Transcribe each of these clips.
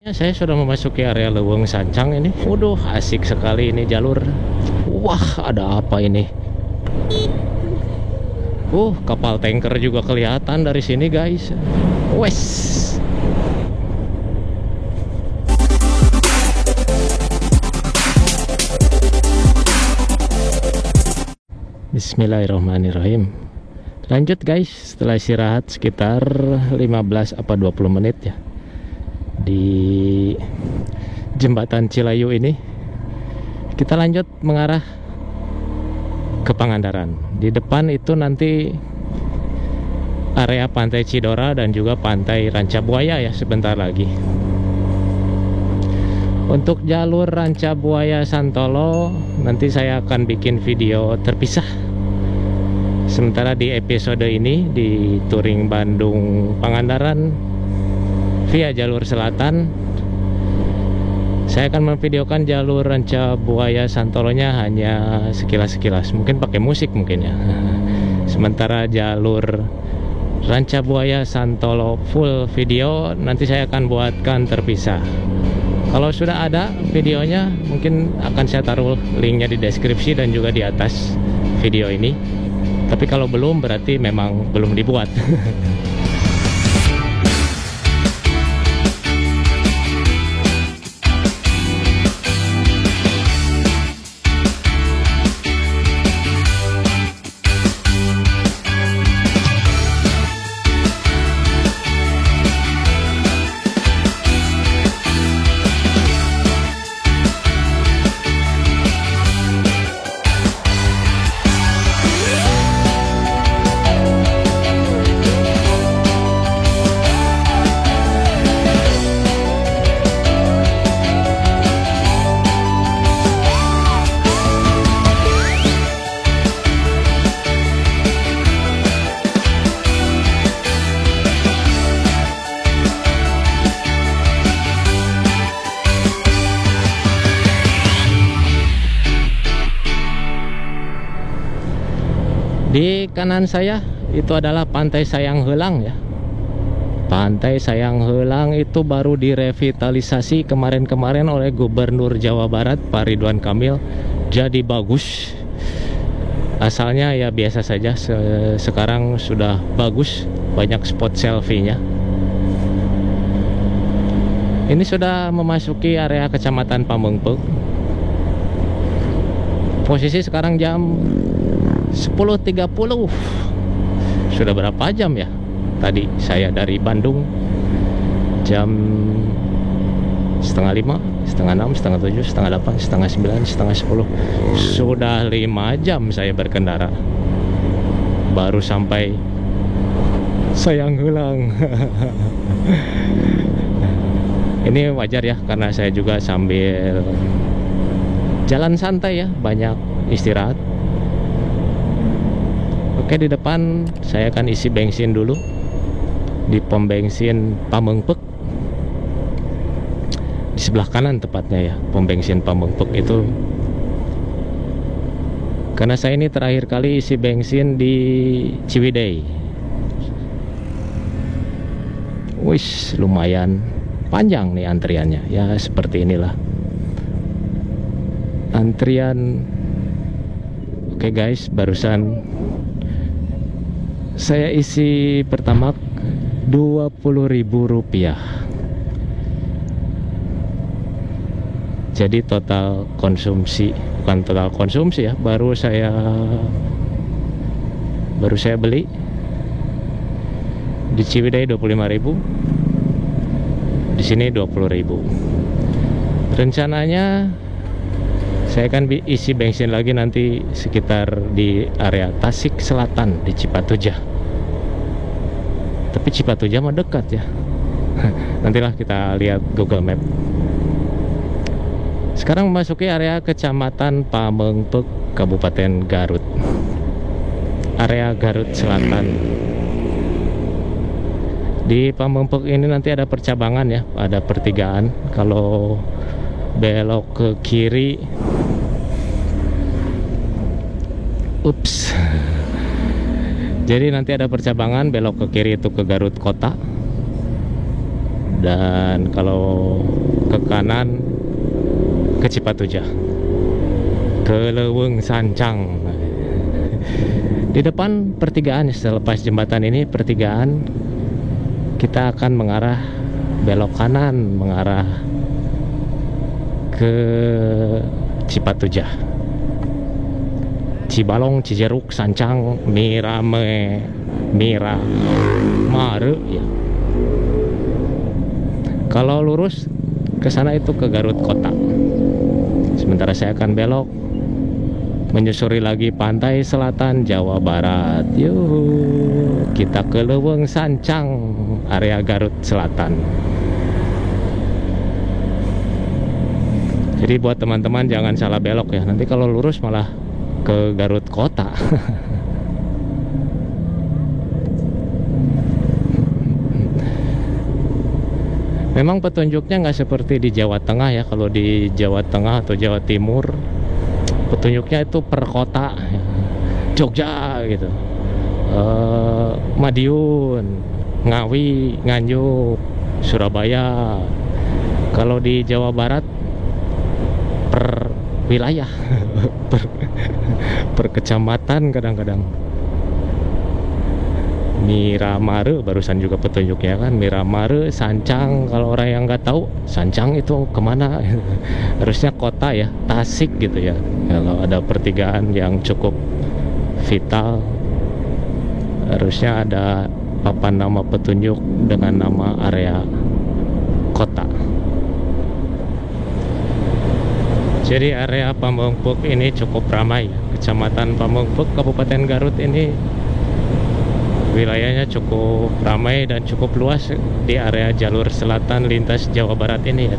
Saya sudah memasuki area Leuweung Sancang ini. Waduh, asik sekali ini jalur. Wah, ada apa ini? Kapal tanker juga kelihatan dari sini, guys. Wes. Bismillahirrahmanirrahim. Lanjut, guys. Setelah istirahat sekitar 15 apa 20 menit ya, di jembatan Cilayu ini, kita lanjut mengarah ke Pangandaran. Di depan itu nanti area Pantai Cidora dan juga Pantai Ranca Buaya ya, sebentar lagi. Untuk jalur Ranca Buaya Santolo nanti saya akan bikin video terpisah. Sementara di episode ini di touring Bandung Pangandaran via jalur selatan, saya akan memvideokan jalur Ranca Buaya Santolonya hanya sekilas-sekilas, mungkin pakai musik mungkin ya. Sementara jalur Ranca Buaya Santolo full video nanti saya akan buatkan terpisah. Kalau sudah ada videonya mungkin akan saya taruh linknya di deskripsi dan juga di atas video ini. Tapi kalau belum berarti memang belum dibuat. Di kanan saya itu adalah Pantai Sayang Heulang ya. Pantai Sayang Heulang itu baru direvitalisasi kemarin-kemarin oleh Gubernur Jawa Barat Pak Ridwan Kamil. Jadi bagus. Asalnya ya biasa saja, sekarang sudah bagus, banyak spot selfie-nya. Ini sudah memasuki area Kecamatan Pamengpeuk. Posisi sekarang jam 10.30. Sudah berapa jam ya? Tadi saya dari Bandung jam setengah 5, setengah 6, setengah 7, setengah 8, setengah 9, setengah 10. Sudah 5 jam saya berkendara, baru sampai Sayang Heulang. Ini wajar ya, karena saya juga sambil jalan santai ya, banyak istirahat. Oke, di depan saya akan isi bensin dulu di pom bensin Pamengpeuk. Di sebelah kanan tepatnya ya, pom bensin Pamengpeuk itu. Karena saya ini terakhir kali isi bensin di Ciwidey. Wih, lumayan panjang nih antriannya. Ya seperti inilah antrian. Oke guys, barusan saya isi Pertamax Rp20.000. Jadi total konsumsi, bukan total konsumsi ya, baru saya beli di Ciwidey 25.000, di sini 20.000. Rencananya saya akan isi bensin lagi nanti sekitar di area Tasik Selatan di Cipatujah. Tapi Cipatujah mah dekat ya. Nantilah kita lihat Google Map. Sekarang memasuki area Kecamatan Pamengpeuk, Kabupaten Garut. Area Garut Selatan. Di Pamengpeuk ini nanti ada percabangan ya, ada pertigaan. Kalau belok ke kiri, jadi nanti ada percabangan belok ke kiri itu ke Garut Kota. dan kalau ke kanan ke Cipatujah, ke Leuweung Sancang. Di depan pertigaan, selepas jembatan ini pertigaan, kita akan mengarah belok kanan mengarah ke Cipatujah, Cibalong, Cijeruk, Sancang, Miramare ya. Kalau lurus ke sana itu ke Garut Kota. Sementara saya akan belok menyusuri lagi pantai selatan Jawa Barat. Yuk, kita ke Leuweung Sancang, area Garut Selatan. Jadi buat teman-teman jangan salah belok ya. Nanti kalau lurus malah ke Garut Kota. Memang petunjuknya nggak seperti di Jawa Tengah ya. Kalau di Jawa Tengah atau Jawa Timur, petunjuknya itu per kota, Jogja gitu, Madiun, Ngawi, Nganjuk, Surabaya. Kalau di Jawa Barat per wilayah, per kecamatan kadang-kadang. Miramare barusan juga petunjuknya kan, Miramare, Sancang. Kalau orang yang nggak tahu Sancang itu kemana, harusnya kota ya, Tasik gitu ya. Kalau ada pertigaan yang cukup vital, harusnya ada papan nama petunjuk dengan nama area kota. Jadi area Pamengpeuk ini cukup ramai. Kecamatan Pamengpeuk, Kabupaten Garut ini wilayahnya cukup ramai dan cukup luas di area jalur selatan lintas Jawa Barat ini ya,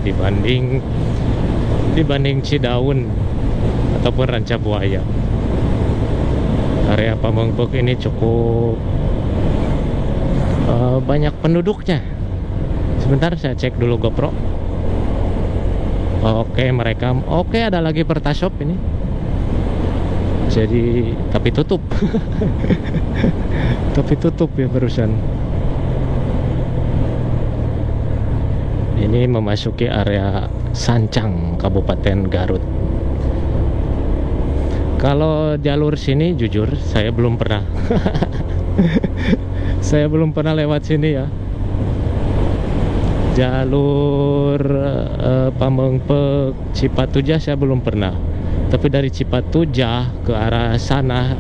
dibanding Cidaun ataupun Rancabuaya. Area Pamengpeuk ini cukup banyak penduduknya. Sebentar saya cek dulu GoPro. Oke, merekam. Oke, ada lagi Pertashop ini. Jadi, tapi tutup. Tapi tutup ya barusan. Ini memasuki area Sancang, Kabupaten Garut. Kalau jalur sini jujur saya belum pernah. Saya belum pernah lewat sini ya. Jalur Pamengpeuk, Cipatujah saya belum pernah. Tapi dari Cipatujah ke arah sana,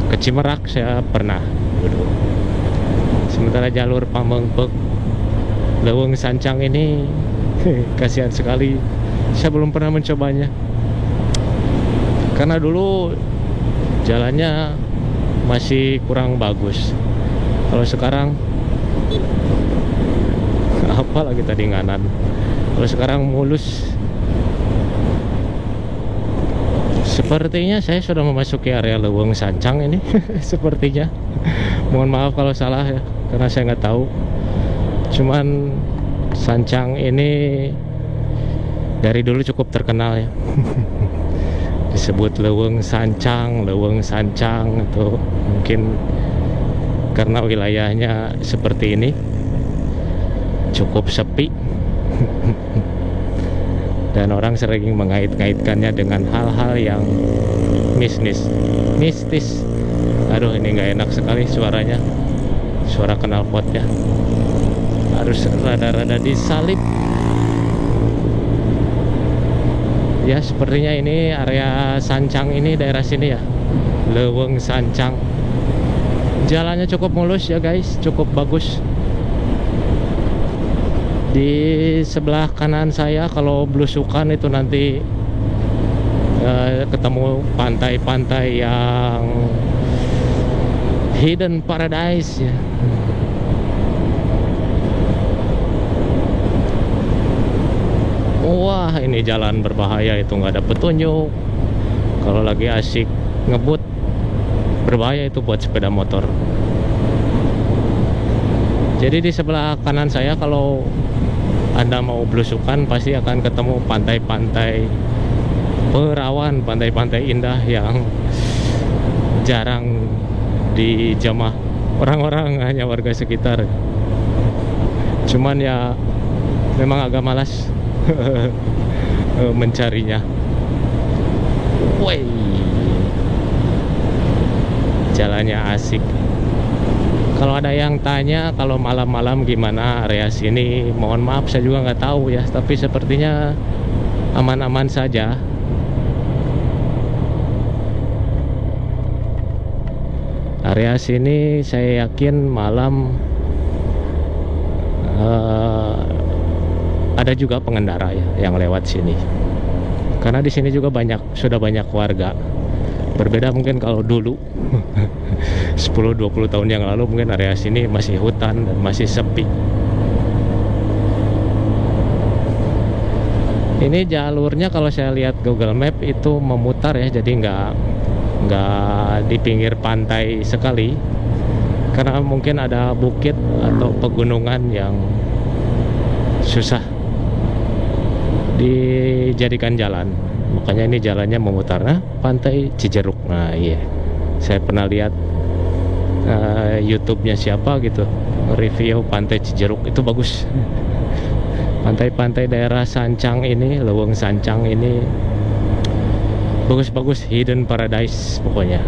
ke Cimerak saya pernah. Sementara jalur Pamengpeuk, Leuweung Sancang ini kasihan sekali, saya belum pernah mencobanya. Karena dulu jalannya masih kurang bagus. Kalau sekarang apa lagi tadi nganan. Kalau sekarang mulus. Sepertinya saya sudah memasuki area Leuweung Sancang ini. Sepertinya. Mohon maaf kalau salah ya, karena saya nggak tahu. Cuman Sancang ini dari dulu cukup terkenal ya. Disebut Leuweung Sancang itu mungkin karena wilayahnya seperti ini, cukup sepi. Dan orang sering mengait-ngaitkannya dengan hal-hal yang mistis. Aduh, ini nggak enak sekali suaranya, suara knalpotnya. Harus rada-rada disalip. Ya, sepertinya ini area Sancang ini, daerah sini ya, Leuweung Sancang. Jalannya cukup mulus ya guys, cukup bagus. Di sebelah kanan saya kalau belusukan itu nanti ketemu pantai-pantai yang hidden paradise ya. Wah, ini jalan berbahaya, itu nggak ada petunjuk. Kalau lagi asik ngebut, berbahaya itu buat sepeda motor. Jadi di sebelah kanan saya kalau Anda mau belusukan pasti akan ketemu pantai-pantai perawan, pantai-pantai indah yang jarang dijamah orang-orang, hanya warga sekitar. Cuman ya memang agak malas mencarinya. Woi, jalannya asik. Kalau ada yang tanya kalau malam-malam gimana area sini, mohon maaf saya juga nggak tahu ya, tapi sepertinya aman-aman saja. Area sini saya yakin malam ada juga pengendara ya yang lewat sini. Karena di sini juga sudah banyak warga. Berbeda mungkin kalau dulu 10-20 tahun yang lalu mungkin area sini masih hutan dan masih sepi. Ini jalurnya kalau saya lihat Google Map itu memutar ya, jadi nggak di pinggir pantai sekali, karena mungkin ada bukit atau pegunungan yang susah dijadikan jalan, makanya ini jalannya memutar. Nah, pantai Cijeruk, nah iya, saya pernah lihat YouTube-nya siapa gitu review pantai Cijeruk, itu bagus. Pantai-pantai daerah Sancang ini, Leuweung Sancang ini bagus-bagus, hidden paradise pokoknya.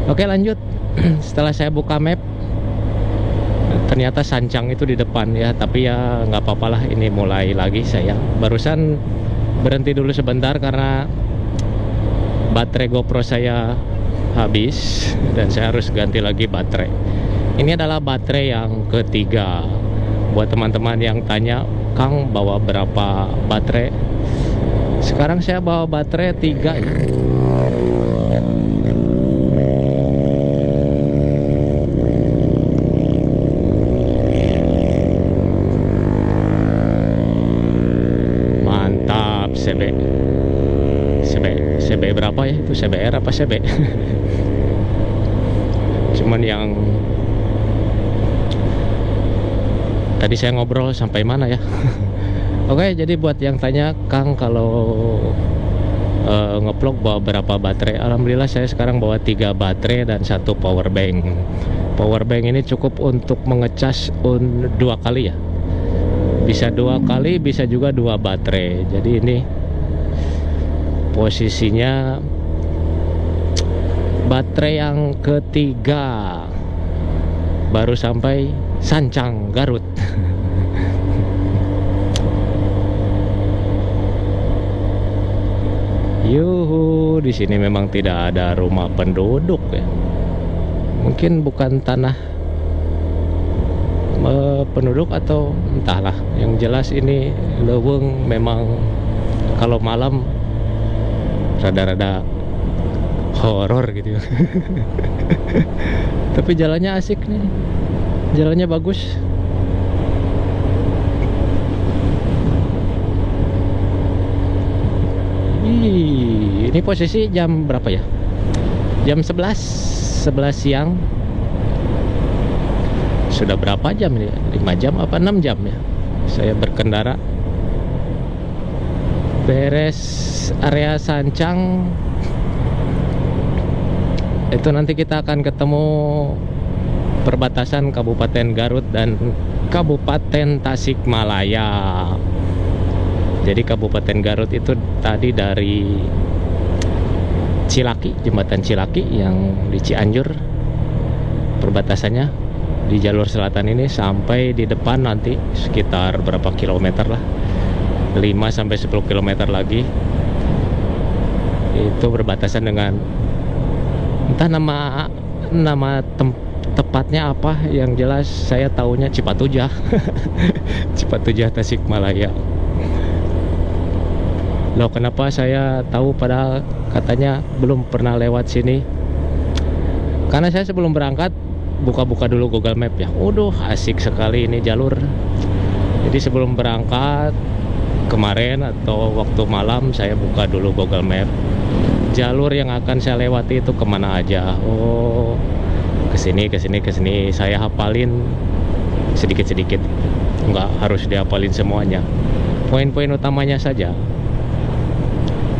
Oke, lanjut. Setelah saya buka map, ternyata Sancang itu di depan ya, tapi ya nggak apa-apa lah, ini mulai lagi. Saya barusan berhenti dulu sebentar karena baterai GoPro saya habis dan saya harus ganti lagi baterai. Ini adalah baterai yang ketiga. Buat teman-teman yang tanya, Kang bawa berapa baterai? Sekarang saya bawa baterai 3 ya. Mantap, CB berapa ya? Itu CBR apa CB? Cuman yang tadi saya ngobrol sampai mana ya? Oke, jadi buat yang tanya, Kang kalau ngevlog bawa berapa baterai? Alhamdulillah saya sekarang bawa 3 baterai dan 1 power bank. Power bank ini cukup untuk mengecas 2 kali ya. Bisa 2 kali, bisa juga 2 baterai. Jadi ini posisinya baterai yang ketiga, baru sampai Sancang, Garut. Yuhu, di sini memang tidak ada rumah penduduk ya. Mungkin bukan tanah penduduk atau entahlah. Yang jelas ini Leuweung memang kalau malam rada-rada horor gitu. Tapi jalannya asik nih. Jalannya bagus. Ini posisi jam berapa ya? Jam 11 siang. Sudah berapa jam ini? 5 jam apa 6 jam ya saya berkendara. Beres area Sancang, itu nanti kita akan ketemu perbatasan Kabupaten Garut dan Kabupaten Tasikmalaya. Jadi Kabupaten Garut itu tadi dari Cilaki, jembatan Cilaki yang di Cianjur, perbatasannya di jalur selatan ini, sampai di depan nanti sekitar berapa kilometer lah, 5-10 kilometer lagi, itu berbatasan dengan entah nama tepatnya apa, yang jelas saya tahunya Cipatujah. Cipatujah Tasikmalaya. Loh, kenapa saya tahu padahal katanya belum pernah lewat sini? Karena saya sebelum berangkat buka-buka dulu Google Map ya. Waduh, asik sekali ini jalur. Jadi sebelum berangkat kemarin atau waktu malam saya buka dulu Google Map. Jalur yang akan saya lewati itu kemana aja. Oh, kesini. Saya hafalin sedikit-sedikit. Nggak harus dihafalin semuanya. Poin-poin utamanya saja.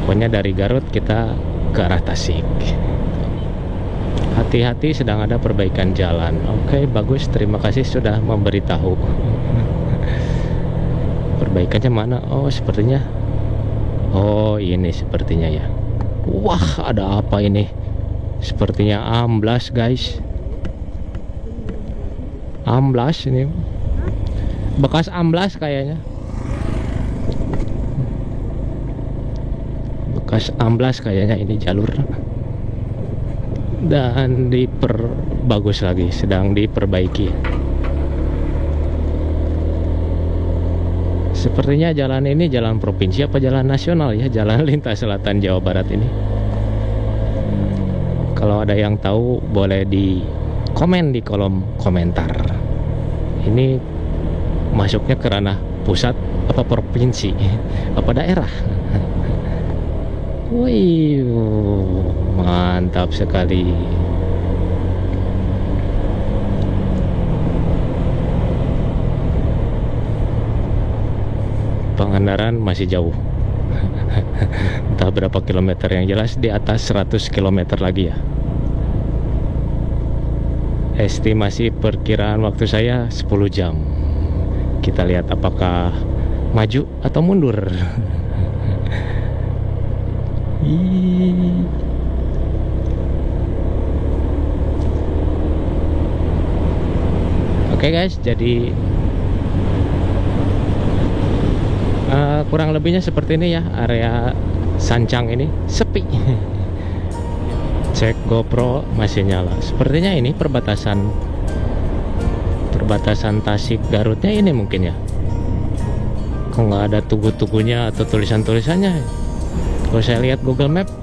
Pokoknya dari Garut kita ke arah Tasik. Hati-hati, sedang ada perbaikan jalan. Oke, bagus. Terima kasih sudah memberitahu. perbaikannya mana? Oh sepertinya, oh ini sepertinya ya. Wah ada apa ini? Sepertinya amblas guys. Amblas ini, bekas amblas kayaknya. Bekas amblas kayaknya ini jalur. Dan diperbagus lagi, sedang diperbaiki. Sepertinya jalan ini jalan provinsi apa jalan nasional ya, jalan lintas selatan Jawa Barat ini. Kalau ada yang tahu boleh di komen di kolom komentar. Ini masuknya ke ranah pusat apa provinsi apa daerah. Wih, mantap sekali. Pangandaran masih jauh. Entah berapa kilometer, yang jelas di atas 100 km lagi ya. Estimasi perkiraan waktu saya 10 jam. Kita lihat apakah maju atau mundur. Oke guys, jadi kurang lebihnya seperti ini ya, area Sancang ini sepi. Cek GoPro masih nyala. Sepertinya ini perbatasan Tasik Garutnya ini mungkin ya. Kok nggak ada tugu-tugunya atau tulisan-tulisannya? Kalau saya lihat Google Map,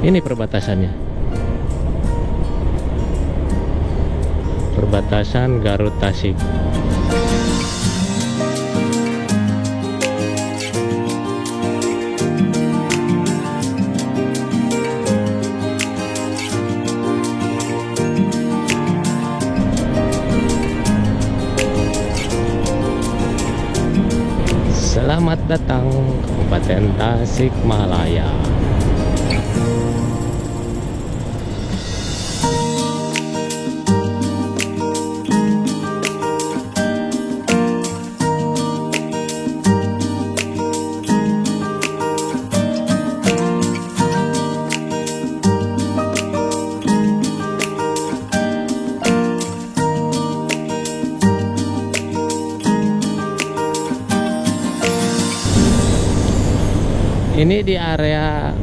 ini perbatasannya. Perbatasan Garut Tasik. Selamat datang Kabupaten Tasikmalaya. Ini di area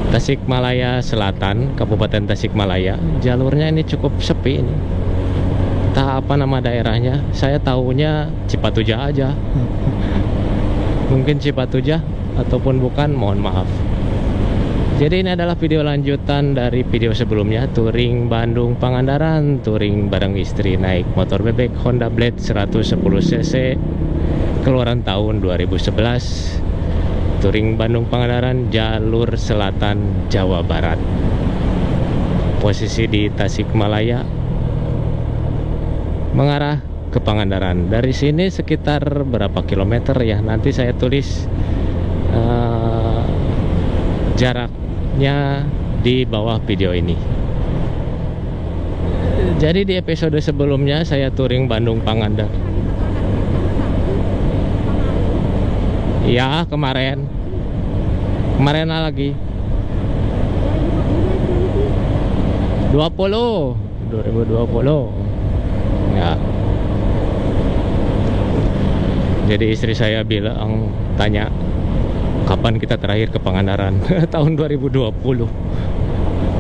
Tasikmalaya Selatan, Kabupaten Tasikmalaya. Jalurnya ini cukup sepi ini. Entah apa nama daerahnya. Saya tahunya Cipatujah aja. Mungkin Cipatujah ataupun bukan, mohon maaf. Jadi ini adalah video lanjutan dari video sebelumnya, touring Bandung Pangandaran, touring bareng istri naik motor bebek Honda Blade 110 cc. Keluaran tahun 2011, touring Bandung Pangandaran, jalur selatan Jawa Barat. Posisi di Tasikmalaya, mengarah ke Pangandaran. Dari sini sekitar berapa kilometer ya? Nanti saya tulis jaraknya di bawah video ini. Jadi di episode sebelumnya saya touring Bandung Pangandaran. Ya, kemarin lagi 2020 ya. Jadi istri saya bilang, tanya kapan kita terakhir ke Pangandaran. Tahun 2020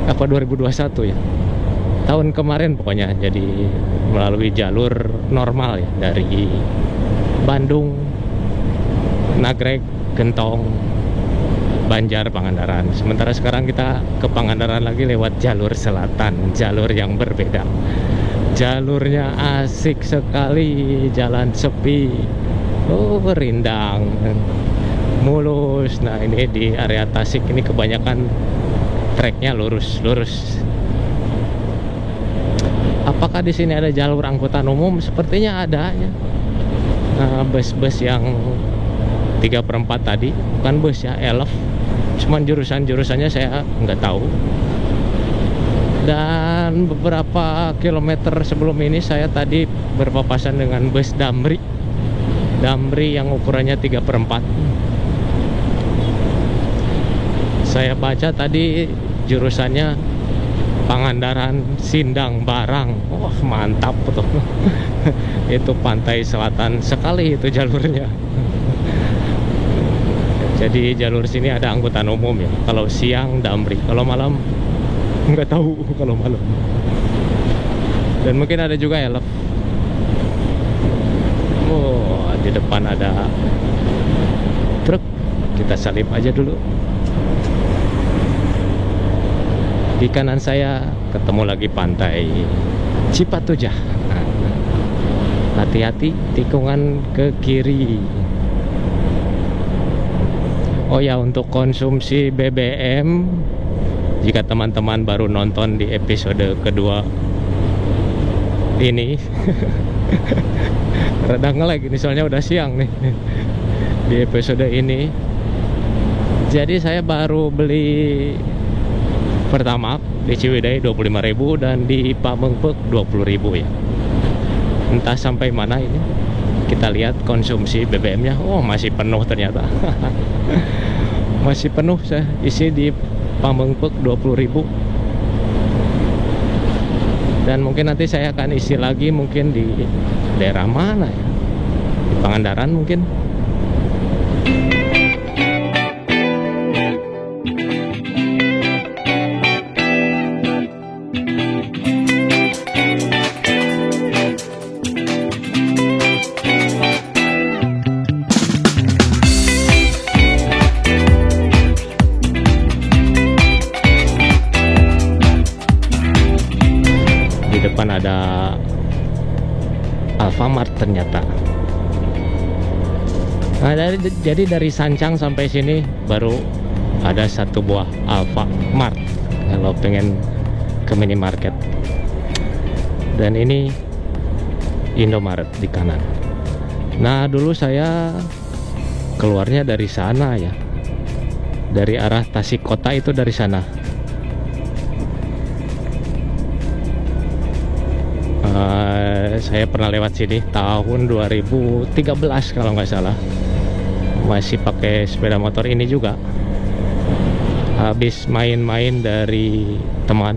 apa 2021 ya, tahun kemarin pokoknya. Jadi melalui jalur normal ya, dari Bandung, Nagreg, Gentong, Banjar, Pangandaran. Sementara sekarang kita ke Pangandaran lagi lewat jalur selatan, jalur yang berbeda. Jalurnya asik sekali, jalan sepi, rindang, mulus. Nah ini di area Tasik ini kebanyakan treknya lurus. Apakah di sini ada jalur angkutan umum? Sepertinya ada ya. Bus-bus yang 3/4 tadi, bukan bus ya, elf. Cuman jurusannya saya nggak tahu. Dan beberapa kilometer sebelum ini saya tadi berpapasan dengan bus Damri yang ukurannya 3/4. Saya baca tadi jurusannya Pangandaran Sindang Barang. Wah, mantap tuh. Itu pantai selatan sekali itu jalurnya. Jadi jalur sini ada angkutan umum ya. Kalau siang Damri, kalau malam nggak tahu kalau malam. Dan mungkin ada juga elf. Oh, di depan ada truk. Kita salip aja dulu. Di kanan saya ketemu lagi pantai Cipatujah. Hati-hati, tikungan ke kiri. Oh ya, untuk konsumsi BBM, jika teman-teman baru nonton di episode kedua ini, rada nge-lag ini soalnya udah siang nih di episode ini. Jadi saya baru beli Pertamax di Ciwidey 25.000 dan di Pamengpeuk 20.000 ya. Entah sampai mana ini. Kita lihat konsumsi BBM-nya. Oh, masih penuh ternyata. Masih penuh saya isi di Pamengpeuk 20.000. Dan mungkin nanti saya akan isi lagi mungkin di daerah mana ya? Di Pangandaran mungkin. Ada Alfamart ternyata. Nah, jadi dari Sancang sampai sini baru ada satu buah Alfamart kalau pengen ke minimarket. Dan ini Indomaret di kanan. Nah, dulu saya keluarnya dari sana ya, dari arah Tasik Kota, itu dari sana. Saya pernah lewat sini tahun 2013 kalau nggak salah, masih pakai sepeda motor ini juga. Habis main-main dari teman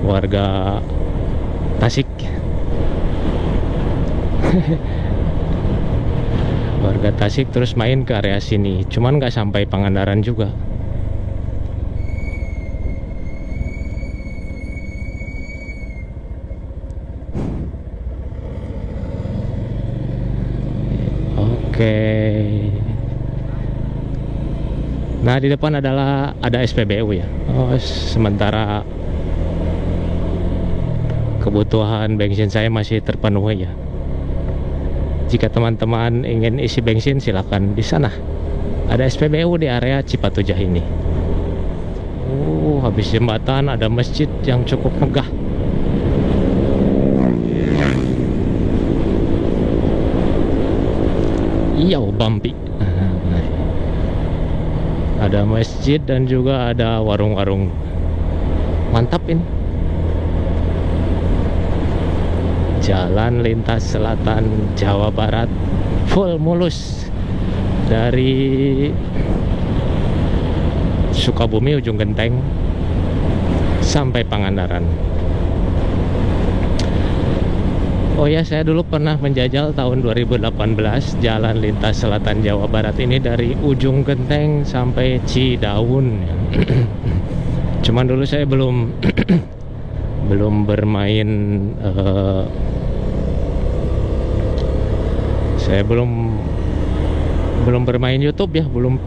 warga Tasik. Warga Tasik terus main ke area sini, cuman nggak sampai Pangandaran juga. Oke. Nah, di depan ada SPBU ya. Oh, sementara kebutuhan bensin saya masih terpenuhi ya. Jika teman-teman ingin isi bensin, silakan di sana. Ada SPBU di area Cipatujah ini. Habis jembatan ada masjid yang cukup megah. Iya, Bambi. Ada masjid dan juga ada warung-warung. Mantap ini. Jalan lintas selatan Jawa Barat full mulus dari Sukabumi ujung genteng sampai Pangandaran. Oh ya, saya dulu pernah menjajal tahun 2018 jalan lintas selatan Jawa Barat ini dari ujung genteng sampai Cidaun. Cuman dulu saya belum bermain, saya belum bermain YouTube ya, belum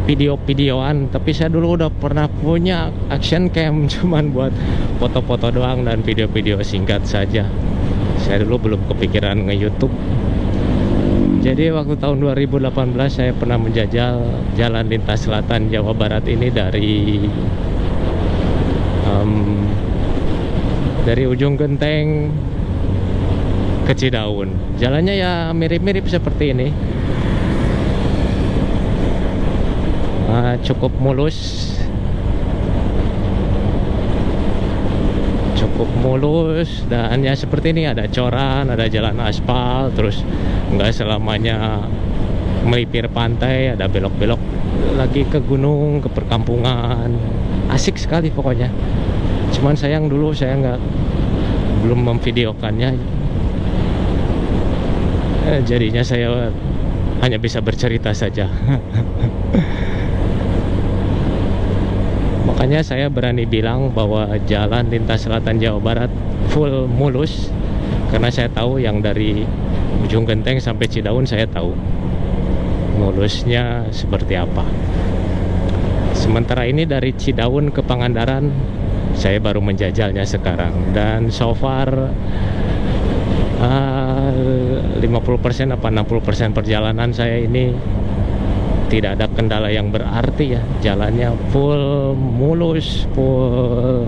video-videoan. Tapi saya dulu udah pernah punya action cam, cuman buat foto-foto doang dan video-video singkat saja. Saya dulu belum kepikiran nge-YouTube. Jadi waktu tahun 2018 saya pernah menjajal jalan lintas selatan Jawa Barat ini dari ujung genteng ke Cidaun. Jalannya ya mirip-mirip seperti ini. Cukup mulus, cukup mulus, dan ya seperti ini, ada coran, ada jalan aspal, terus nggak selamanya melipir pantai, ada belok-belok lagi ke gunung, ke perkampungan. Asik sekali pokoknya. Cuman sayang dulu saya belum memvideokannya, jadinya saya hanya bisa bercerita saja. Makanya saya berani bilang bahwa jalan lintas selatan Jawa Barat full mulus, karena saya tahu yang dari Ujung Genteng sampai Cidaun saya tahu mulusnya seperti apa. Sementara ini dari Cidaun ke Pangandaran saya baru menjajalnya sekarang, dan so far 50% apa 60% perjalanan saya ini tidak ada kendala yang berarti ya. Jalannya full mulus, full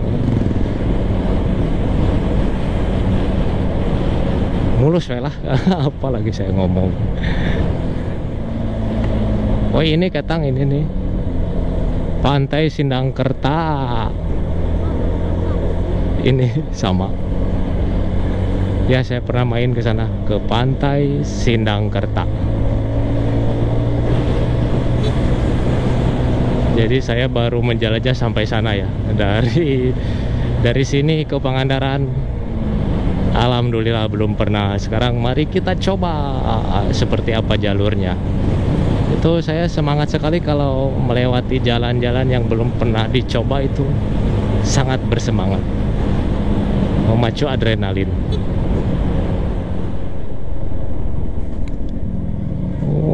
mulus lah. Apalagi saya ngomong. Oh ini Ketang, ini nih Pantai Sindangkerta. Ini sama. Ya saya pernah main ke sana, ke Pantai Sindangkerta. Jadi saya baru menjelajah sampai sana ya. Dari sini ke Pangandaran alhamdulillah belum pernah. Sekarang mari kita coba seperti apa jalurnya. Itu saya semangat sekali kalau melewati jalan-jalan yang belum pernah dicoba, itu sangat bersemangat, memacu adrenalin.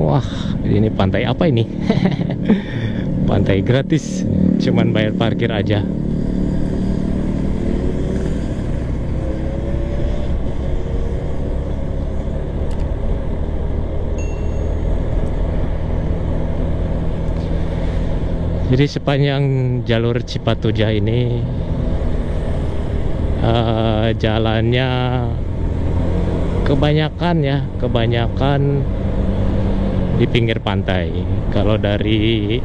Wah, ini pantai apa ini? Pantai gratis, cuman bayar parkir aja. Jadi sepanjang jalur Cipatujah ini jalannya kebanyakan di pinggir pantai. Kalau dari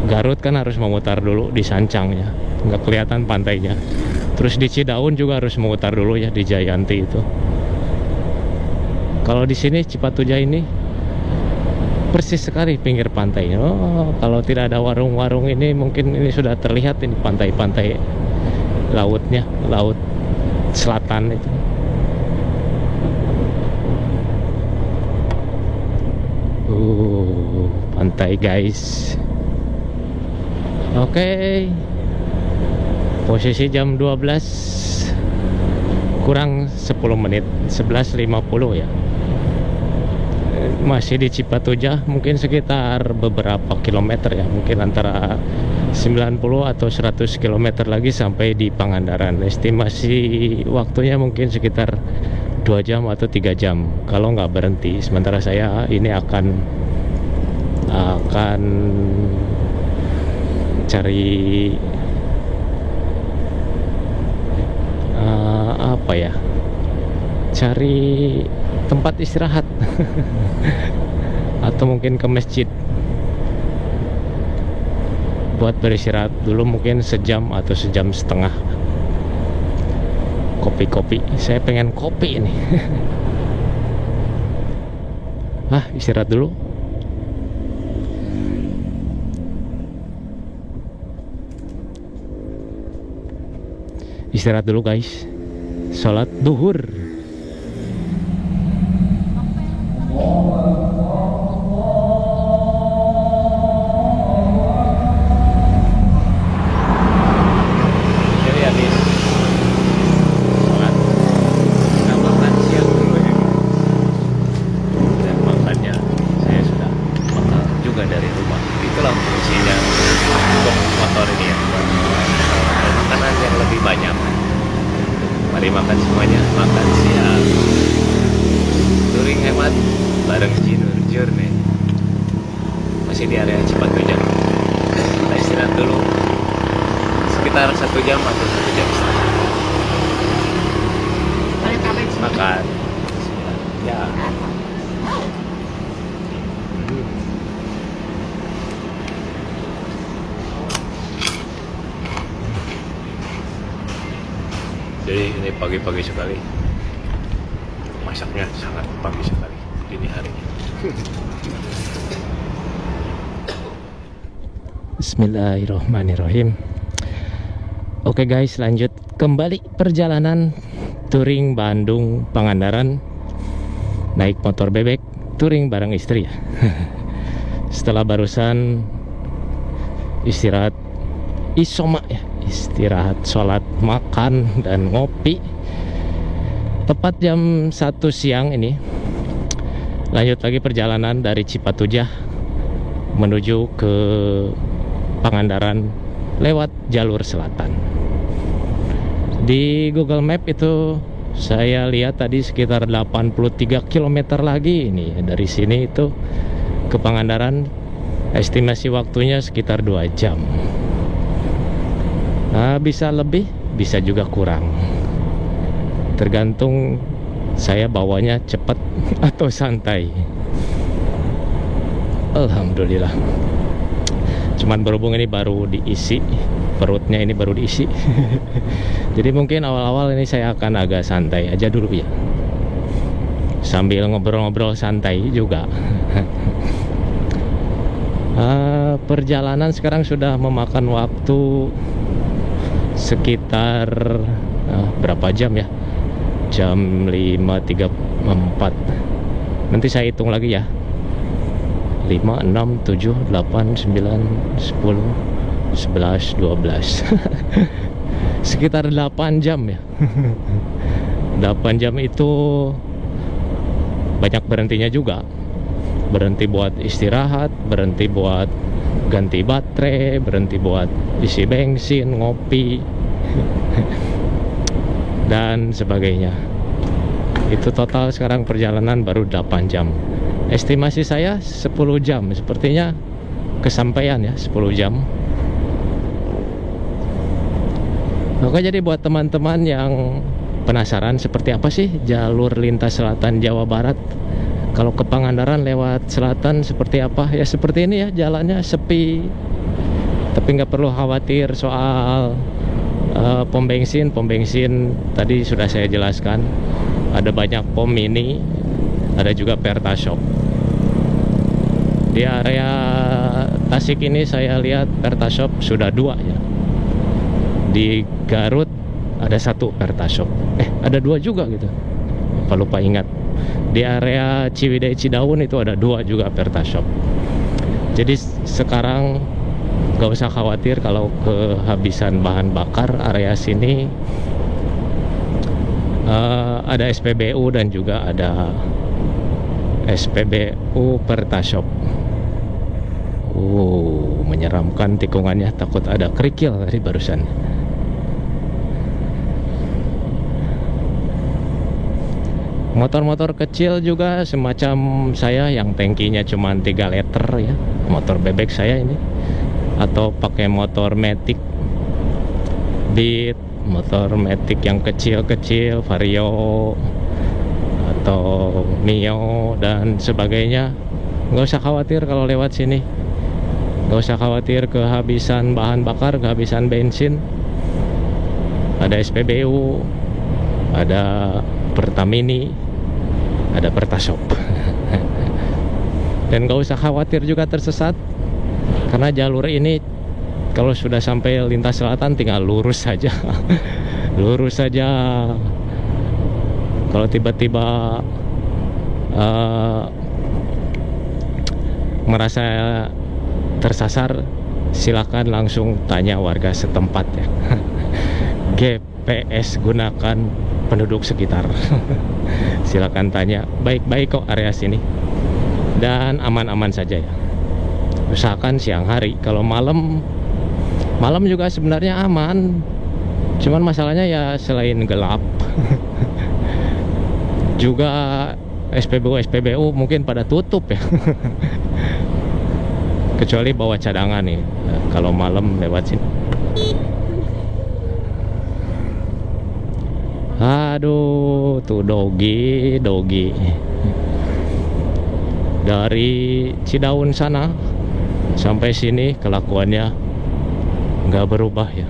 Garut kan harus memutar dulu di Sancang ya, nggak kelihatan pantainya. Terus di Cidaun juga harus memutar dulu ya, di Jayanti itu. Kalau di sini Cipatujah ini persis sekali pinggir pantai. Oh, kalau tidak ada warung-warung ini mungkin ini sudah terlihat ini pantai-pantai lautnya, laut selatan itu. Pantai guys. Oke. Posisi jam 12 kurang 10 menit, 11.50 ya. Masih di Cipatujah, mungkin sekitar beberapa kilometer ya, mungkin antara 90 atau 100 kilometer lagi sampai di Pangandaran. Estimasi waktunya mungkin sekitar 2 jam atau 3 jam kalau nggak berhenti. Sementara saya ini akan cari apa ya, cari tempat istirahat atau mungkin ke masjid buat beristirahat dulu, mungkin sejam atau sejam setengah. Kopi-kopi, saya pengen kopi ini. Istirahat dulu. Istirahat dulu guys, sholat duhur. Jadi habis sholat kita makan siang dulu ya. Dan makannya saya sudah makan juga dari rumah. Itulah fungsinya untuk motor ini ya, makanan yang lebih banyak. Mari makan semuanya, makan siang. Touring hemat bareng Jinur Journey. Masih di area Cipatujah. Kita istirahat dulu sekitar 1 jam atau 1 jam setengah. Makan ya. pagi-pagi sekali. Masaknya sangat pagi sekali dini hari. Bismillahirrahmanirrahim. Oke guys, lanjut kembali perjalanan touring Bandung Pangandaran. Naik motor bebek, touring bareng istri ya. Setelah barusan istirahat isoma ya, istirahat, sholat, makan, dan ngopi. Tepat jam 1 siang ini lanjut lagi perjalanan dari Cipatujah menuju ke Pangandaran lewat jalur selatan. Di Google Map itu saya lihat tadi sekitar 83 km lagi ini dari sini itu ke Pangandaran. Estimasi waktunya sekitar 2 jam. Nah, bisa lebih, bisa juga kurang. Tergantung saya bawanya cepat atau santai. Alhamdulillah. Cuman berhubung ini baru diisi, perutnya ini baru diisi. Jadi mungkin awal-awal ini saya akan agak santai aja dulu ya, sambil ngobrol-ngobrol santai juga. Perjalanan sekarang sudah memakan waktu sekitar berapa jam ya? Jam 5.34. Nanti saya hitung lagi ya. 5, 6, 7, 8, 9, 10, 11, 12. Sekitar 8 jam ya. 8 jam itu banyak berhentinya juga. Berhenti buat istirahat, berhenti buat ganti baterai, berhenti buat isi bensin, ngopi, dan sebagainya. Itu total sekarang perjalanan baru 8 jam. Estimasi saya 10 jam. Sepertinya kesampaian ya, 10 jam. Oke, jadi buat teman-teman yang penasaran seperti apa sih jalur lintas selatan Jawa Barat, kalau ke Pangandaran lewat selatan seperti apa? Ya seperti ini ya, jalannya sepi. Tapi nggak perlu khawatir soal pom bensin. Pom bensin tadi sudah saya jelaskan. Ada banyak pom mini, ada juga Pertashop. Di area Tasik ini saya lihat Pertashop sudah 2 ya. Di Garut ada 1 Pertashop. Ada 2 juga gitu. Lupa ingat. Di area Ciwidey Cidaun itu ada 2 juga Pertashop. Jadi sekarang gak usah khawatir kalau kehabisan bahan bakar. Area sini ada SPBU dan juga ada SPBU Pertashop. Menyeramkan tikungannya, takut ada kerikil tadi barusan. Motor-motor kecil juga semacam saya yang tangkinya cuma 3 liter ya, motor bebek saya ini, atau pakai motor Matic Beat, motor Matic yang kecil-kecil, Vario atau Mio dan sebagainya. Nggak usah khawatir kalau lewat sini, nggak usah khawatir kehabisan bahan bakar, kehabisan bensin. Ada SPBU, ada Pertamini, ada Pertashop. Dan gak usah khawatir juga tersesat, karena jalur ini kalau sudah sampai lintas selatan tinggal lurus saja. Lurus saja. Kalau tiba-tiba merasa tersasar, silakan langsung tanya warga setempat ya. GPS gunakan penduduk sekitar. Silakan tanya, baik-baik kok area sini dan aman-aman saja ya. Usahakan siang hari. Kalau malam juga sebenarnya aman, cuman masalahnya ya selain gelap juga SPBU mungkin pada tutup ya. Kecuali bawa cadangan nih kalau malam lewat sini. Aduh, tuh dogi. Dari Cidaun sana sampai sini kelakuannya nggak berubah ya.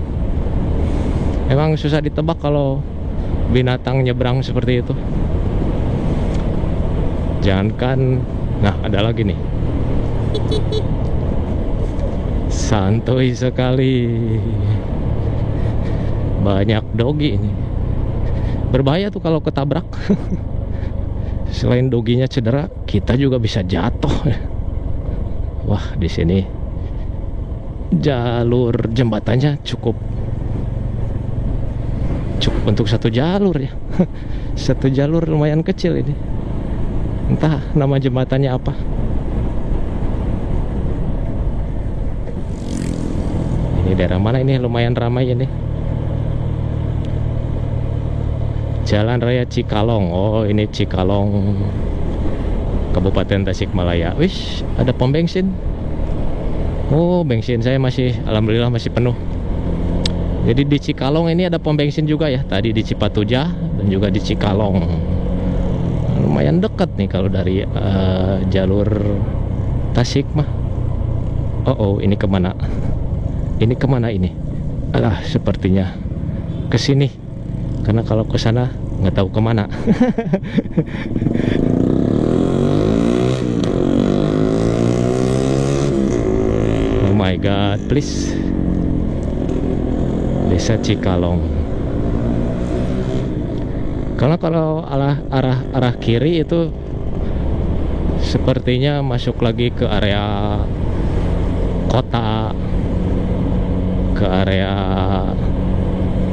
Emang susah ditebak kalau binatang nyebrang seperti itu. Jangankan, nah ada lagi nih. Santuy sekali. Banyak dogi ini. Berbahaya tuh kalau ketabrak. Selain doginya cedera, kita juga bisa jatuh. Wah, di sini jalur jembatannya cukup untuk satu jalur ya. Satu jalur lumayan kecil ini. Entah nama jembatannya apa. Ini daerah mana ini? Lumayan ramai ini. Jalan Raya Cikalong. Oh, ini Cikalong, Kabupaten Tasikmalaya. Wih, ada pom bensin. Oh, bensin saya masih, alhamdulillah masih penuh. Jadi di Cikalong ini ada pom bensin juga ya. Tadi di Cipatujah dan juga di Cikalong. Lumayan dekat nih kalau dari jalur Tasik mah. Oh, ini kemana? Ini kemana ini? Alah, sepertinya ke sini. Karena kalau ke sana nggak tahu kemana. Oh my god, please. Desa Cikalong. Karena kalau arah kiri itu sepertinya masuk lagi ke area kota, ke area,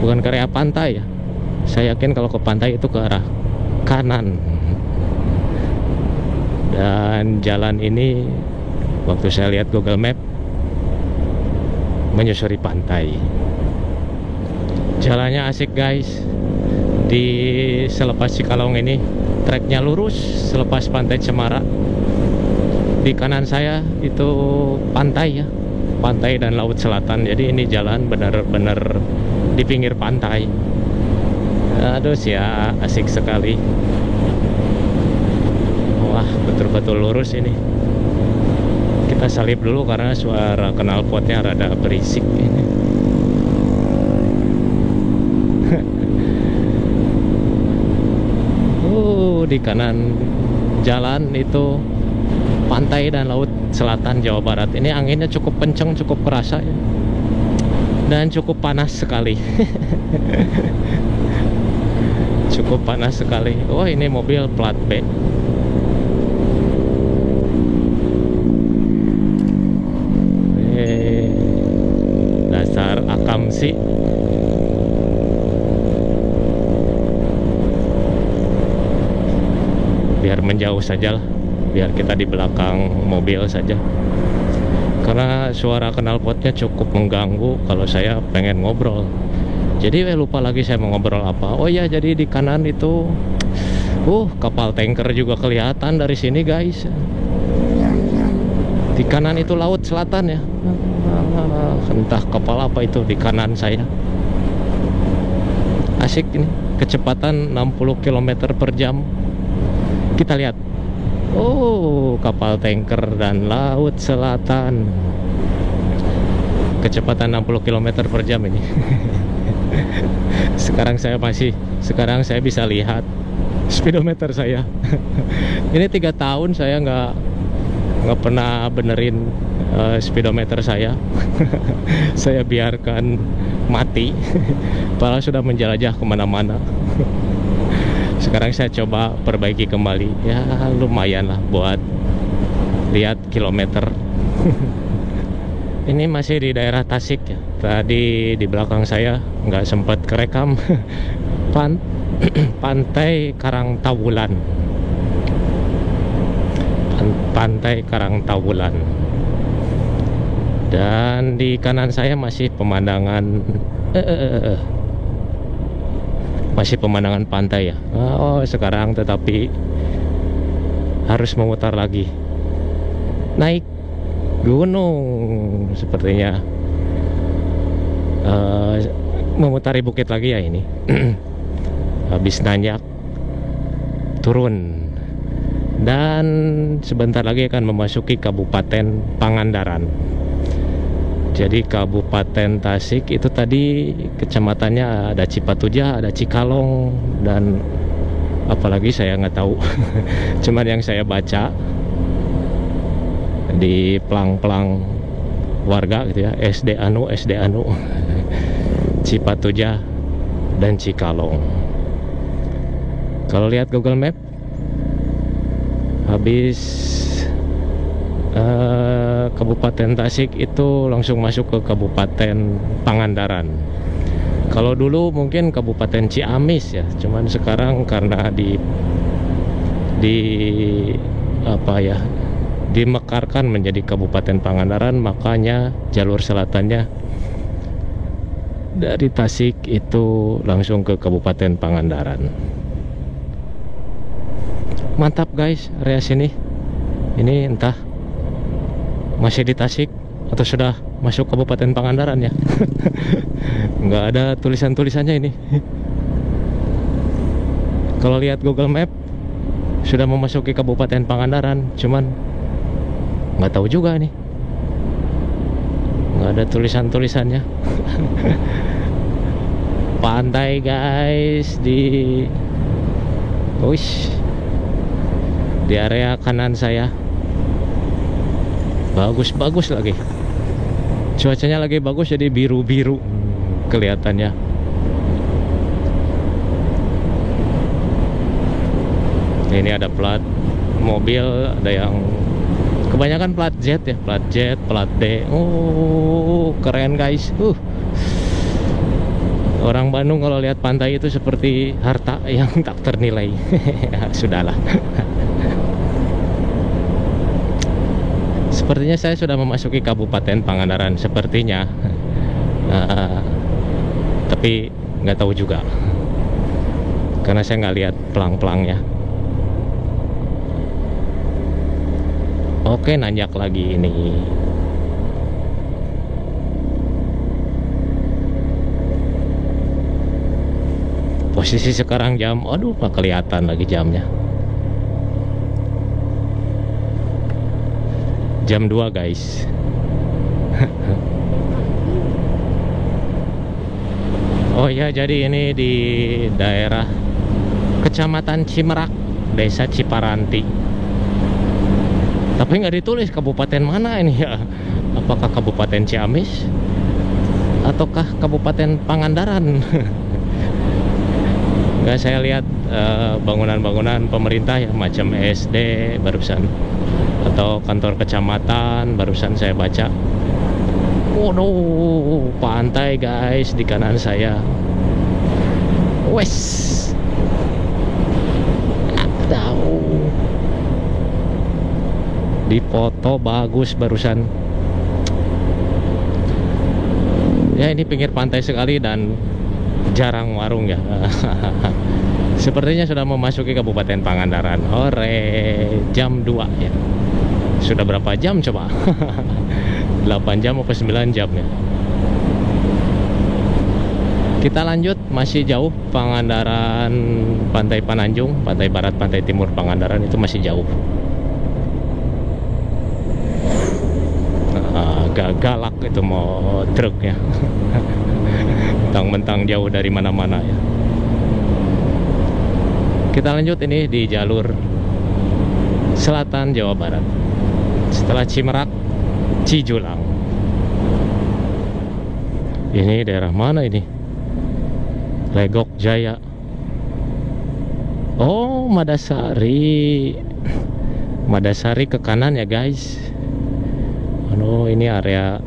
bukan ke area pantai ya. Saya yakin kalau ke pantai itu ke arah kanan. Dan jalan ini waktu saya lihat Google Map menyusuri pantai. Jalannya asik guys. Di selepas Cikalong ini treknya lurus selepas pantai Cemara. Di kanan saya itu pantai ya, pantai dan laut selatan. Jadi ini jalan benar-benar di pinggir pantai. Aduh ya, asik sekali. Wah, betul-betul lurus ini. Kita salip dulu karena suara knalpotnya rada berisik ini. Di kanan jalan itu pantai dan laut selatan Jawa Barat. Ini anginnya cukup kencang, cukup kerasa ya. Dan cukup panas sekali. Cukup panas sekali. Oh, ini mobil plat B. Dasar akam sih. Biar menjauh saja lah, biar kita di belakang mobil saja. Karena suara knalpotnya cukup mengganggu kalau saya pengen ngobrol. Jadi lupa lagi saya mau ngobrol apa. Oh ya, jadi di kanan itu kapal tanker juga kelihatan dari sini guys. Di kanan itu laut selatan ya. Entah kapal apa itu di kanan saya. Asik ini, kecepatan 60 km per jam. Kita lihat. Oh, kapal tanker dan laut selatan. Kecepatan 60 km per jam ini. Sekarang saya bisa lihat speedometer saya. Ini 3 tahun saya nggak pernah benerin speedometer saya. Saya biarkan mati. Padahal sudah menjelajah kemana-mana. Sekarang saya coba perbaiki kembali. Ya lumayan lah buat lihat kilometer. Ini masih di daerah Tasik ya. Tadi di belakang saya nggak sempat kerekam. Pantai Karangtawulan. Pantai Karangtawulan. Dan di kanan saya masih pemandangan masih pemandangan pantai ya. Oh, sekarang tetapi harus memutar lagi. Naik gunung sepertinya. Memutari bukit lagi ya ini. Habis nanjak turun. Dan sebentar lagi akan memasuki Kabupaten Pangandaran. Jadi Kabupaten Tasik itu tadi kecamatannya ada Cipatujah, ada Cikalong, dan apalagi saya nggak tahu. Cuman yang saya baca di pelang-pelang warga gitu ya, SD anu Cipatujah dan Cikalong. Kalau lihat Google Map, habis Kabupaten Tasik itu langsung masuk ke Kabupaten Pangandaran. Kalau dulu mungkin Kabupaten Ciamis ya, cuman sekarang karena dimekarkan menjadi Kabupaten Pangandaran, makanya jalur selatannya dari Tasik itu langsung ke Kabupaten Pangandaran. Mantap guys, area sini. Ini entah masih di Tasik atau sudah masuk Kabupaten Pangandaran ya. Nggak ada tulisan-tulisannya ini. Kalau lihat Google Map sudah memasuki Kabupaten Pangandaran, cuman nggak tahu juga nih, nggak ada tulisan-tulisannya. Pantai guys di area kanan saya. Bagus lagi, cuacanya lagi bagus, jadi biru-biru kelihatannya. Ini ada plat mobil, ada yang kebanyakan plat Z ya, plat Z, plat D. Oh, keren guys. Orang Bandung kalau lihat pantai itu seperti harta yang tak ternilai. Sudahlah. Sepertinya saya sudah memasuki Kabupaten Pangandaran, sepertinya. Tapi nggak tahu juga, karena saya nggak lihat pelang-pelangnya. Oke, nanjak lagi ini. Posisi sekarang jam, aduh nggak kelihatan lagi jamnya. Jam 2 guys. Oh ya, jadi ini di daerah Kecamatan Cimerak, Desa Ciparanti. Tapi nggak ditulis kabupaten mana ini ya. Apakah Kabupaten Ciamis ataukah Kabupaten Pangandaran? Nggak, saya lihat bangunan-bangunan pemerintah ya, macam SD barusan, atau kantor kecamatan barusan saya baca. Waduh, pantai guys di kanan saya. Wes, tahu di foto bagus barusan. Ya, ini pinggir pantai sekali dan jarang warung ya. Sepertinya sudah memasuki Kabupaten Pangandaran. Hore, jam 2 ya. Sudah berapa jam coba? 8 jam atau 9 jam ya. Kita lanjut, masih jauh. Pangandaran, Pantai Pananjung, Pantai Barat, Pantai Timur Pangandaran itu masih jauh. Agak galak itu mau truknya. Mentang-mentang jauh dari mana-mana ya. Kita lanjut ini di jalur selatan Jawa Barat. Setelah Cimerak, Cijulang. Ini daerah mana ini? Legok Jaya. Oh, Madasari. Madasari ke kanan ya guys. Oh, ini area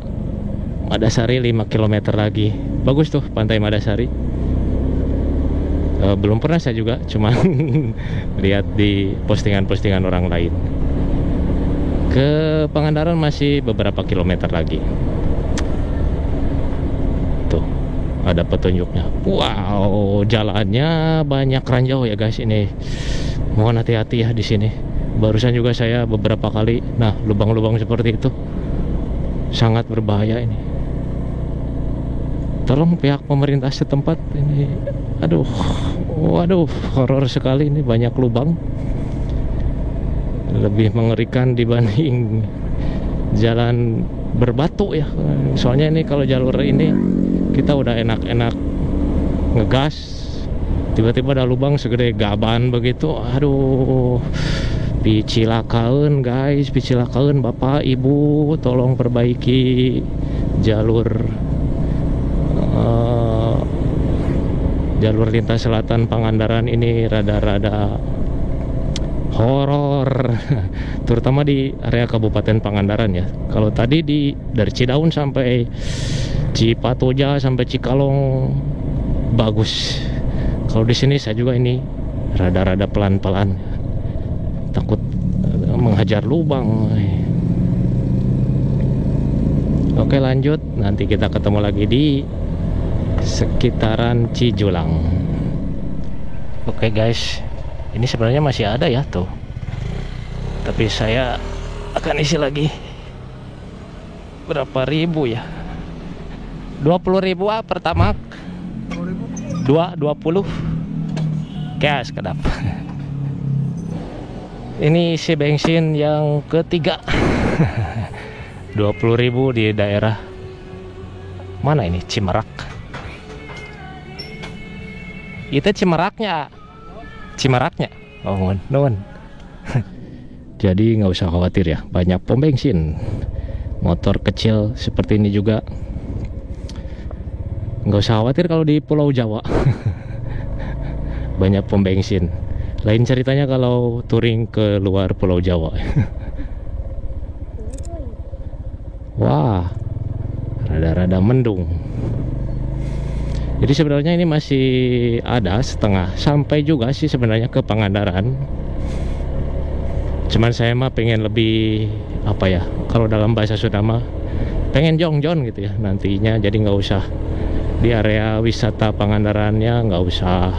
Madasari 5 km lagi. Bagus tuh Pantai Madasari. Belum pernah saya juga, cuma lihat di postingan-postingan orang lain. Ke Pangandaran masih beberapa kilometer lagi. Tuh, ada petunjuknya. Wow, jalannya banyak ranjau ya guys ini. Mohon hati-hati ya di sini. Barusan juga saya beberapa kali, nah lubang-lubang seperti itu sangat berbahaya ini. Tolong pihak pemerintah setempat ini, waduh, horor sekali ini, banyak lubang. Lebih mengerikan dibanding jalan berbatu ya. Soalnya ini kalau jalur ini kita udah enak-enak ngegas, tiba-tiba ada lubang segede gaban begitu. Aduh, picilakaun guys, picilakaun bapak ibu, tolong perbaiki jalur jalur lintas selatan Pangandaran ini rada-rada horor. Terutama di area Kabupaten Pangandaran ya. Kalau tadi dari Cidaun sampai Cipatoja sampai Cikalong bagus. Kalau di sini saya juga ini rada-rada pelan-pelan, takut menghajar lubang. Oke, lanjut, nanti kita ketemu lagi di sekitaran Cijulang. Oke guys, ini sebenarnya masih ada ya tuh, tapi saya akan isi lagi. Berapa ribu ya? 20.000 pertama. 20 cash kedap. Ini isi bensin yang ketiga. 20.000 di daerah mana ini? Cimerak. Itu Cimeraknya. Oh, non. Jadi nggak usah khawatir ya, banyak pom bensin. Motor kecil seperti ini juga nggak usah khawatir kalau di Pulau Jawa. Banyak pom bensin. Lain ceritanya kalau touring ke luar Pulau Jawa. Wah, rada-rada mendung. Jadi sebenarnya ini masih ada setengah sampai juga sih sebenarnya ke Pangandaran. Cuman saya mah pengen lebih apa ya, kalau dalam bahasa Sunda mah pengen jongjon gitu ya nantinya. Jadi nggak usah di area wisata Pangandarannya, nggak usah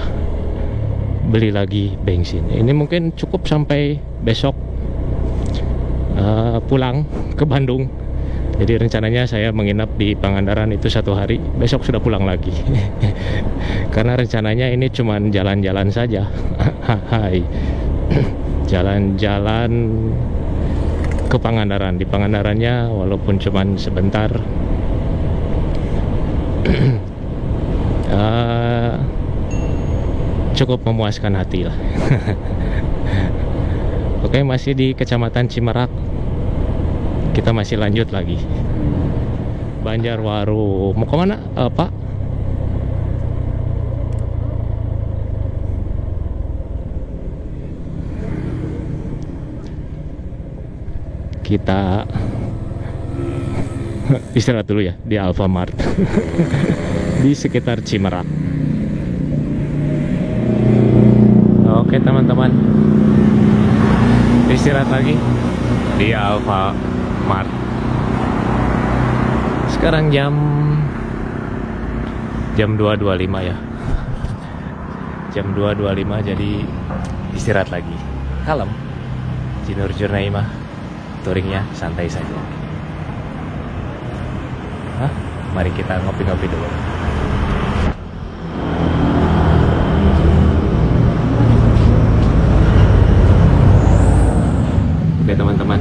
beli lagi bensin. Ini mungkin cukup sampai besok pulang ke Bandung. Jadi rencananya saya menginap di Pangandaran itu 1 hari, besok sudah pulang lagi. Karena rencananya ini cuman jalan-jalan saja. Hai. Jalan-jalan ke Pangandaran. Di Pangandarannya walaupun cuman sebentar, cukup memuaskan hati lah. Oke, masih di Kecamatan Cimerak. Kita masih lanjut lagi. Banjarwaru. Mau kemana Pak? Kita istirahat dulu ya di Alfamart. Di sekitar Cimerak. Oke teman-teman, istirahat lagi di Alfamart. Sekarang jam 2.25 ya. Jam 2.25, jadi istirahat lagi. Kalem. Jinur Jurnaimah, touringnya santai saja. Mari kita ngopi-ngopi dulu. Oke teman-teman,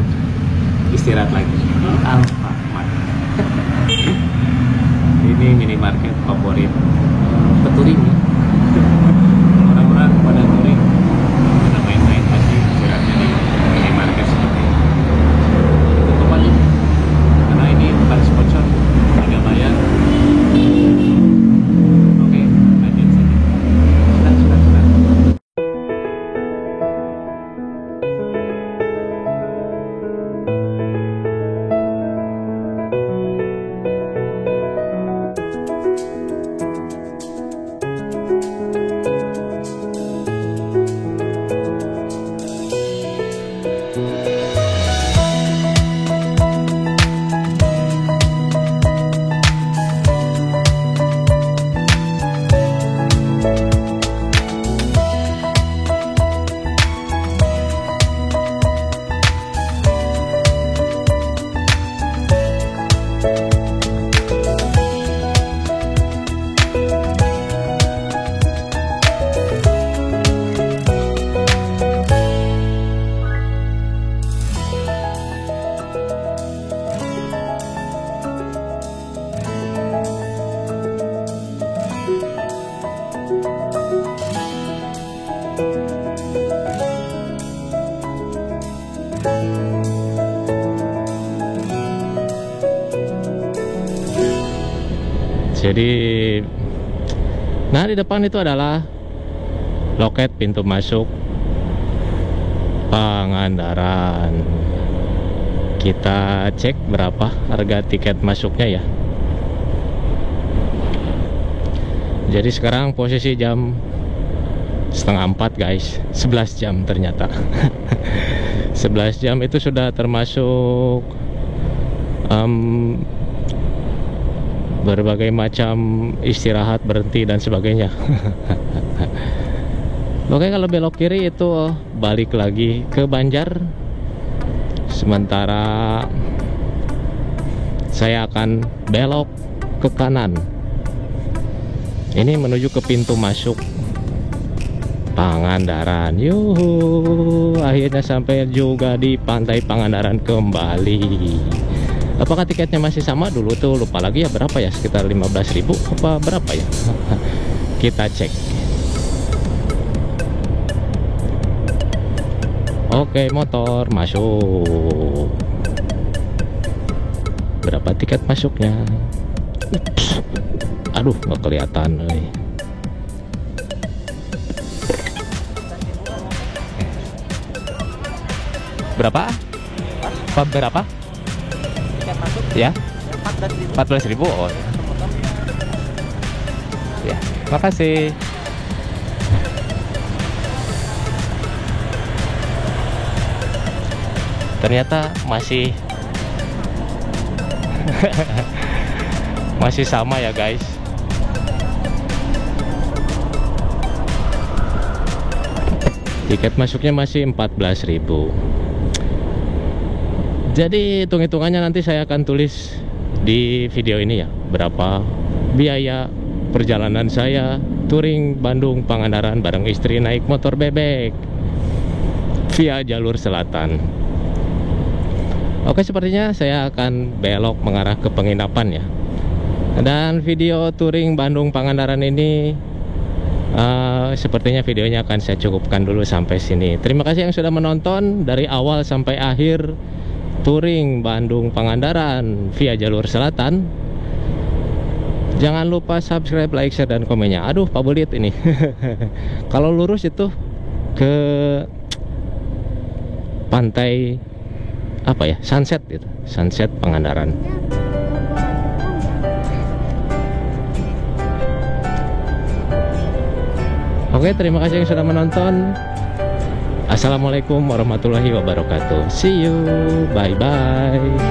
istirahat lagi. Alfamart. Ini minimarket favorit peturing ya. Orang-orang pada touring, pada main-main pasti istirahatnya di minimarket seperti ini. Tutup aja, karena ini bukan sponsor, tidak bayar. Oke, lanjut saja. Sudah. Jadi, nah di depan itu adalah loket pintu masuk Pangandaran. Kita cek berapa harga tiket masuknya ya. Jadi sekarang posisi jam 3:30 guys, 11 jam ternyata. 11 jam itu sudah termasuk berbagai macam istirahat, berhenti dan sebagainya. Oke, kalau belok kiri itu balik lagi ke Banjar. Sementara saya akan belok ke kanan. Ini menuju ke pintu masuk Pangandaran. Yuhu, akhirnya sampai juga di Pantai Pangandaran kembali. Apakah tiketnya masih sama? Dulu tuh lupa lagi ya, berapa ya, sekitar 15.000 apa berapa ya. Kita cek. Oke, motor masuk. Berapa tiket masuknya? Ups. Aduh, nggak kelihatan. Berapa? Berapa? Tiket masuk Ya? 14.000. 14.000. Oh ya. Makasih. Ternyata masih masih sama ya guys. Tiket masuknya masih 14.000. Jadi hitung-hitungannya nanti saya akan tulis di video ini ya, berapa biaya perjalanan saya touring Bandung Pangandaran bareng istri naik motor bebek via jalur selatan. Oke, sepertinya saya akan belok mengarah ke penginapan ya. Dan video touring Bandung Pangandaran ini sepertinya videonya akan saya cukupkan dulu sampai sini. Terima kasih yang sudah menonton dari awal sampai akhir touring Bandung Pangandaran via jalur selatan. Jangan lupa subscribe, like, share, dan komennya. Aduh, Pak Bulit ini. Kalau lurus itu ke pantai apa ya, sunset gitu, sunset Pangandaran. Oke, terima kasih yang sudah menonton. Assalamualaikum warahmatullahi wabarakatuh. See you, bye bye.